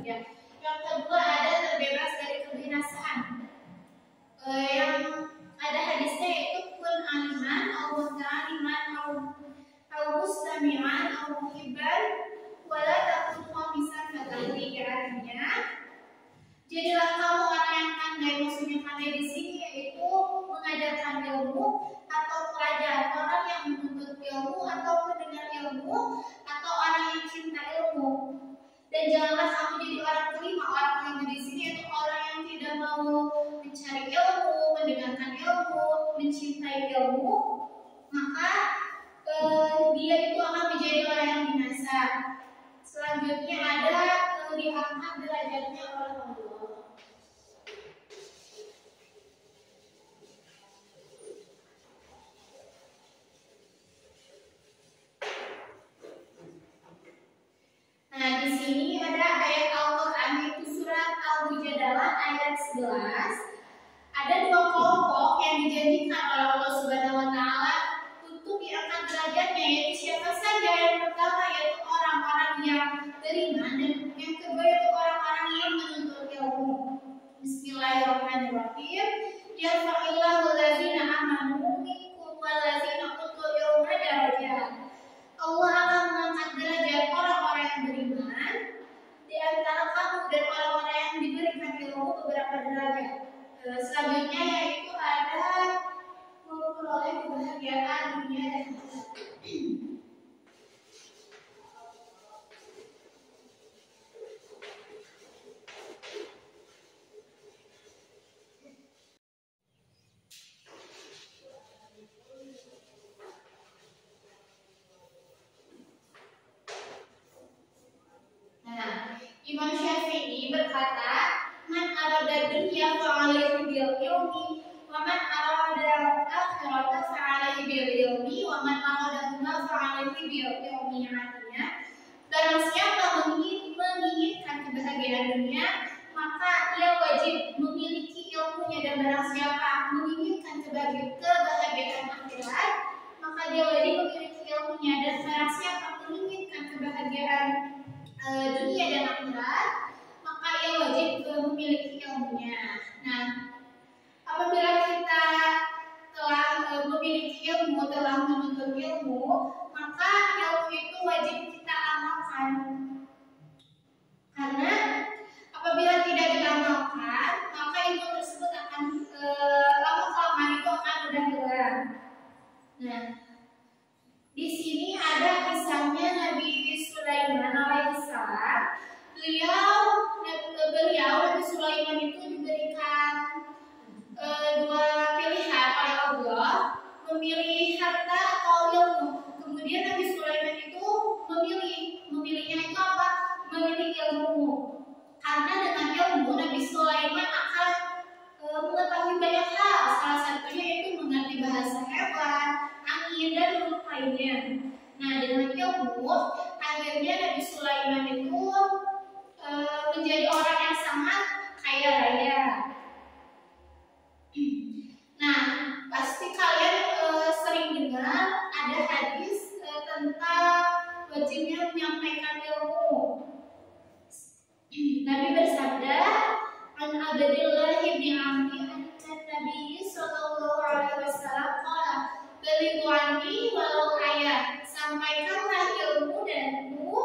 dunia. Yang kedua ada terbebas dari kebinasaan. Yang ada hadisnya yaitu kun aliman au muta'aliman au mustami'an au muhibban wala takun khamisan fadli. Artinya jadilah kamu orang yang pandai. Maksudnya pandai di sini yaitu mengajarkan ilmu atau pelajar, orang yang menuntut ilmu atau pendengar ilmu atau orang yang cinta ilmu. Dan janganlah kamu jadi orang kelima. Orang kelima di sini yaitu orang yang tidak mau mencari ilmu, mendengarkan ilmu, mencintai ilmu, maka dia itu akan menjadi orang yang binasa. Selanjutnya ada diangkat derajatnya oleh Allah. Nah, di sini ada ayat Al-Qur'an yaitu surat Al-Mujadalah ayat 11. Ada dua kelompok yang dijanjikan oleh Allah Subhanahu wa taala untuk diangkat derajatnya, yaitu siapa saja? Yang pertama yaitu orang-orang yang beriman, dan yang kedua yaitu orang-orang yang menuntut ilmu. Bismillahirrahmanirrahim. Yarfa'illahu allazina amanu minkum wallazina utul ilma darajat. Allah akan mengangkat derajat orang-orang yang beriman di antara kamu dan orang-orang yang diberikan ilmu beberapa derajat. Selanjutnya yaitu ada memperoleh kebahagiaan dunia dan akhirat. Imam Syafi'i berkata, "Man arada dunya fa'alaihi bil ilmi, wa man arada akhirata fa'alaihi bil ilmi, wa man arada ma fa'alaihi bil ilmi." Artinya, barang siapa menginginkan kebahagiaan dunia, maka ia wajib memiliki ilmunya, dan barang siapa menginginkan kebahagiaan akhirat, maka dia wajib memiliki ilmunya, dan barang siapa menginginkan kebahagiaan dunia dan akhirat, maka ia wajib memiliki ilmunya. Nah, apabila kita telah memiliki ilmu, telah menuntut ilmu, maka ilmu itu wajib kita amalkan. Karena apabila tidak diamalkan, maka ilmu tersebut akan lama-kelamaan itu akan mudah hilang. Nah, di sini ada kisahnya Nabi Sulaiman alaihissalam. Nabi Sulaiman itu diberikan dua pilihan oleh Allah, memilih harta atau ilmu. Kemudian Nabi Sulaiman itu memilihnya itu apa? Memilih ilmu. Karena dengan ilmu Nabi Sulaiman akan mengetahui banyak hal. Salah satunya itu mengerti bahasa hewan, angin, dan huruf lainnya. Nah, dengan ilmu akhirnya Nabi Sulaiman itu menjadi orang yang sangat kaya raya. Nah, pasti kalian sering dengar ada hadis tentang wajibnya menyampaikan ilmu. Nabi bersabda, "An Abdillah bin Amr an-Nabi sallallahu alaihi wasallam qala, balighu anni walau ayat." Sampaikanlah ilmu dariku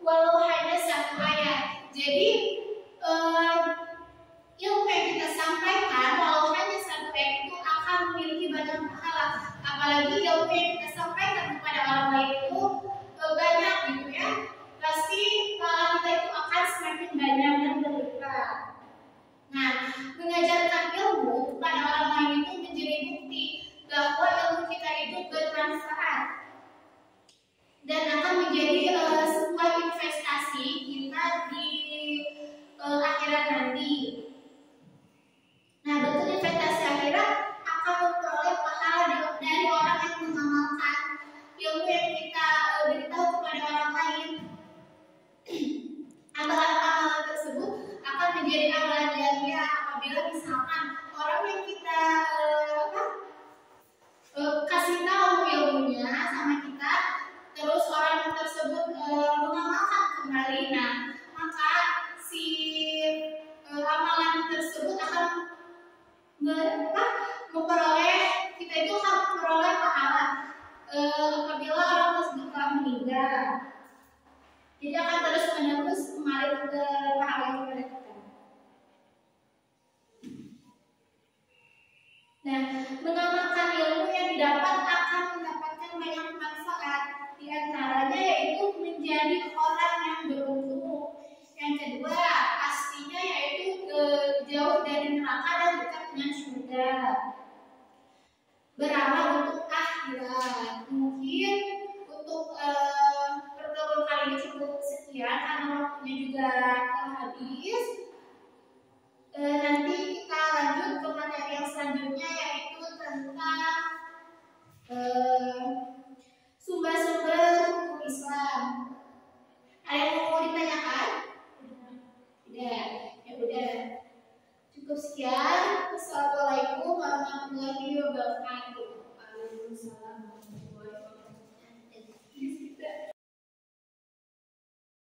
walau hanya satu ayat. Jadi ilmu yang kita sampaikan walau hanya satu ayat itu akan memiliki banyak pahala. Apalagi ilmu yang kita sampaikan kepada orang lain itu banyak gitu ya. Pasti pahala kita itu akan semakin banyak dan berlipat. Nah, mengajarkan ilmu kepada orang lain itu menjadi bukti bahwa ilmu kita itu bermanfaat dan akan menjadi sebuah investasi kita di Cukup sekian. Wassalamualaikum warahmatullahi wabarakatuh. Waalaikumsalam